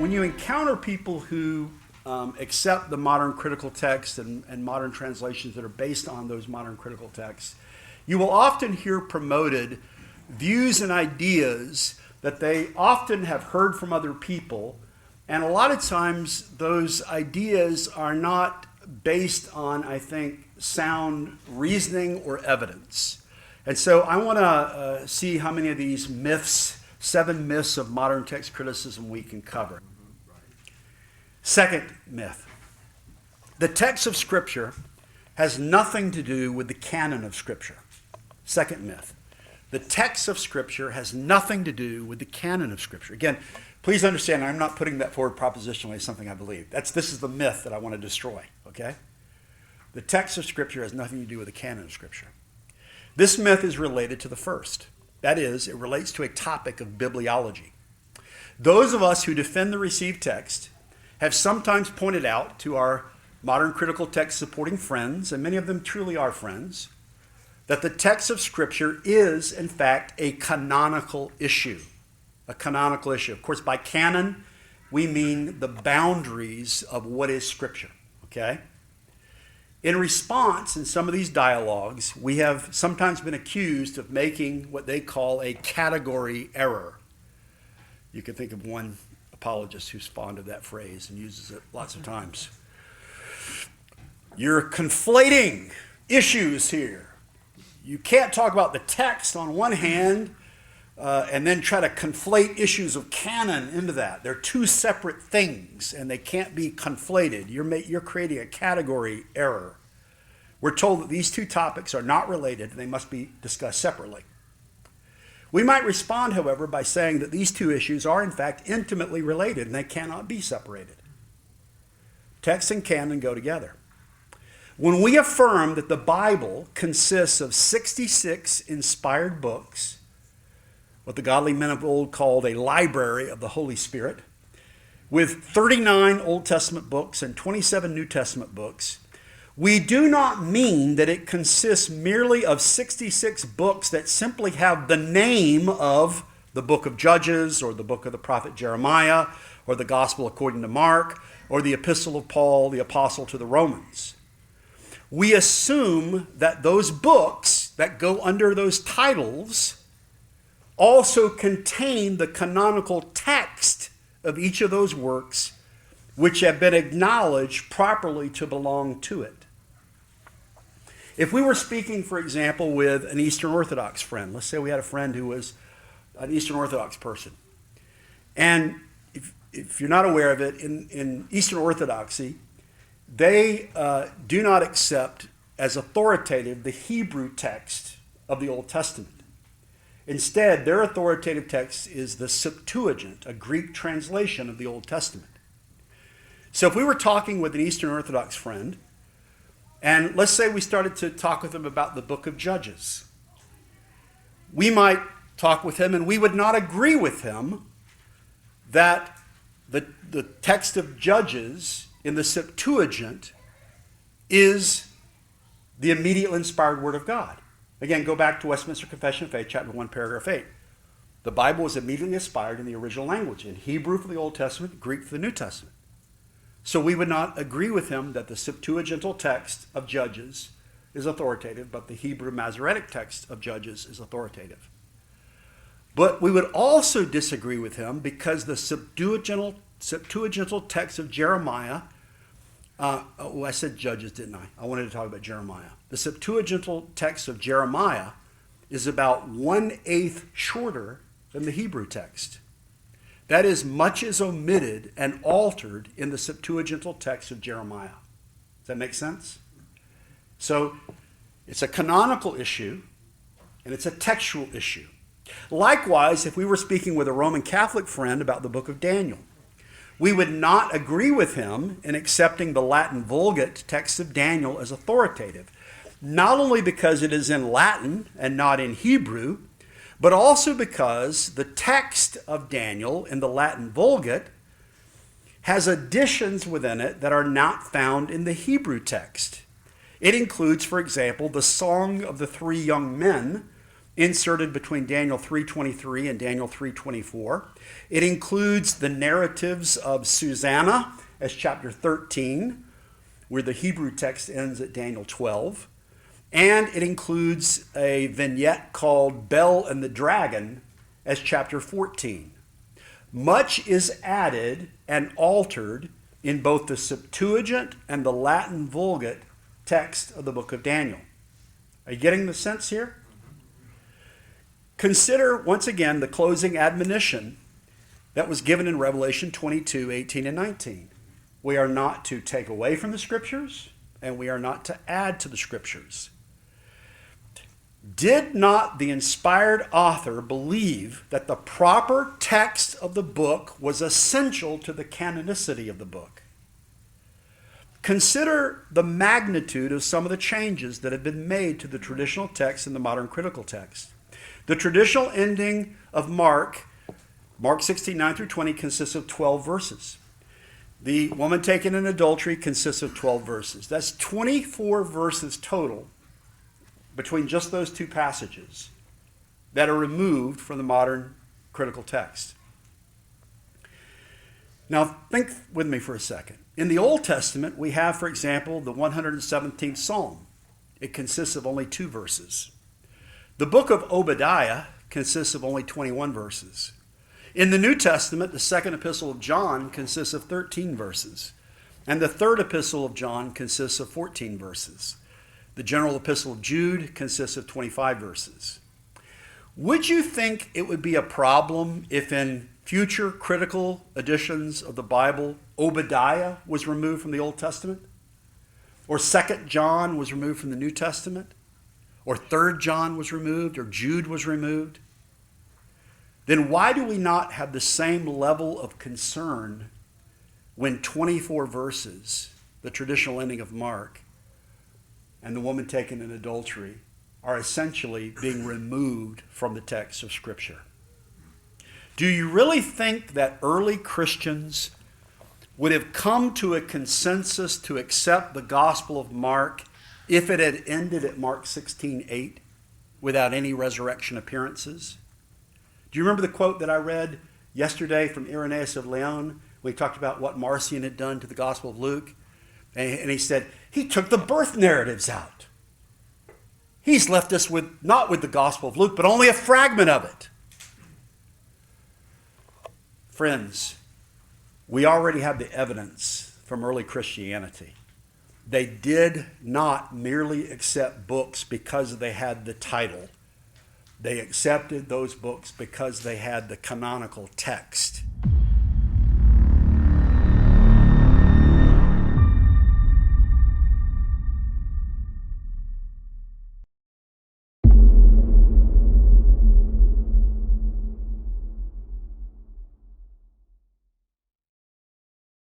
when you encounter people who accept the modern critical text and modern translations that are based on those modern critical texts, you will often hear promoted views and ideas that they often have heard from other people, and a lot of times those ideas are not based on, I think, sound reasoning or evidence. And so I want to see how many of these myths, 7 myths of modern text criticism we can cover. Second myth. The text of Scripture has nothing to do with the canon of Scripture. Second myth. The text of Scripture has nothing to do with the canon of Scripture. Again, please understand, I'm not putting that forward propositionally as something I believe. This is the myth that I want to destroy, okay? The text of Scripture has nothing to do with the canon of Scripture. This myth is related to the first. That is, it relates to a topic of bibliology. Those of us who defend the received text have sometimes pointed out to our modern critical text supporting friends, and many of them truly are friends, that the text of Scripture is, in fact, a canonical issue. A canonical issue. Of course, by canon, we mean the boundaries of what is Scripture, okay? In response, in some of these dialogues, we have sometimes been accused of making what they call a category error. You can think of one apologist who's fond of that phrase and uses it lots of times. You're conflating issues here. You can't talk about the text on one hand and then try to conflate issues of canon into that. They're two separate things and they can't be conflated. You're creating a category error. We're told that these two topics are not related and they must be discussed separately. We might respond, however, by saying that these two issues are in fact intimately related and they cannot be separated. Text and canon go together. When we affirm that the Bible consists of 66 inspired books, what the godly men of old called a library of the Holy Spirit, with 39 Old Testament books and 27 New Testament books, we do not mean that it consists merely of 66 books that simply have the name of the book of Judges or the book of the prophet Jeremiah or the Gospel according to Mark or the Epistle of Paul, the Apostle to the Romans. We assume that those books that go under those titles also contain the canonical text of each of those works which have been acknowledged properly to belong to it. If we were speaking, for example, with an Eastern Orthodox friend, let's say we had a friend who was an Eastern Orthodox person, and if you're not aware of it, in Eastern Orthodoxy, they do not accept as authoritative the Hebrew text of the Old Testament. Instead, their authoritative text is the Septuagint, a Greek translation of the Old Testament. So if we were talking with an Eastern Orthodox friend, and let's say we started to talk with him about the book of Judges, we might talk with him and we would not agree with him that the text of Judges in the Septuagint is the immediately inspired Word of God. Again, go back to Westminster Confession of Faith, chapter 1, paragraph 8. The Bible was immediately inspired in the original language, in Hebrew for the Old Testament, Greek for the New Testament. So we would not agree with him that the Septuagintal text of Judges is authoritative, but the Hebrew Masoretic text of Judges is authoritative. But we would also disagree with him because the Septuagintal text of Jeremiah, I said Judges, didn't I? I wanted to talk about Jeremiah. The Septuagintal text of Jeremiah is about 1/8 shorter than the Hebrew text. That is, much is omitted and altered in the Septuagintal text of Jeremiah. Does that make sense? So it's a canonical issue and it's a textual issue. Likewise, if we were speaking with a Roman Catholic friend about the book of Daniel, we would not agree with him in accepting the Latin Vulgate text of Daniel as authoritative, not only because it is in Latin and not in Hebrew, but also because the text of Daniel in the Latin Vulgate has additions within it that are not found in the Hebrew text. It includes, for example, the Song of the Three Young Men inserted between Daniel 3:23 and Daniel 3:24. It includes the narratives of Susanna as chapter 13, where the Hebrew text ends at Daniel 12. And it includes a vignette called Bel and the Dragon as chapter 14. Much is added and altered in both the Septuagint and the Latin Vulgate text of the book of Daniel. Are you getting the sense here? Consider, once again, the closing admonition that was given in Revelation 22:18 and 19. We are not to take away from the Scriptures, and we are not to add to the Scriptures. Did not the inspired author believe that the proper text of the book was essential to the canonicity of the book? Consider the magnitude of some of the changes that have been made to the traditional text and the modern critical text. The traditional ending of Mark 16:9 through 20, consists of 12 verses. The woman taken in adultery consists of 12 verses. That's 24 verses total between just those two passages that are removed from the modern critical text. Now, think with me for a second. In the Old Testament, we have, for example, the 117th Psalm. It consists of only 2 verses. The book of Obadiah consists of only 21 verses. In the New Testament, the second epistle of John consists of 13 verses. And the third epistle of John consists of 14 verses. The general epistle of Jude consists of 25 verses. Would you think it would be a problem if in future critical editions of the Bible, Obadiah was removed from the Old Testament? Or 2 John was removed from the New Testament? Or 3 John was removed? Or Jude was removed? Then why do we not have the same level of concern when 24 verses, the traditional ending of Mark, and the woman taken in adultery are essentially being removed from the text of Scripture? Do you really think that early Christians would have come to a consensus to accept the Gospel of Mark if it had ended at Mark 16:8 without any resurrection appearances? Do you remember the quote that I read yesterday from Irenaeus of Lyon when he talked about what Marcion had done to the Gospel of Luke? And he said, he took the birth narratives out. He's left us not with the Gospel of Luke, but only a fragment of it. Friends, we already have the evidence from early Christianity. They did not merely accept books because they had the title. They accepted those books because they had the canonical text.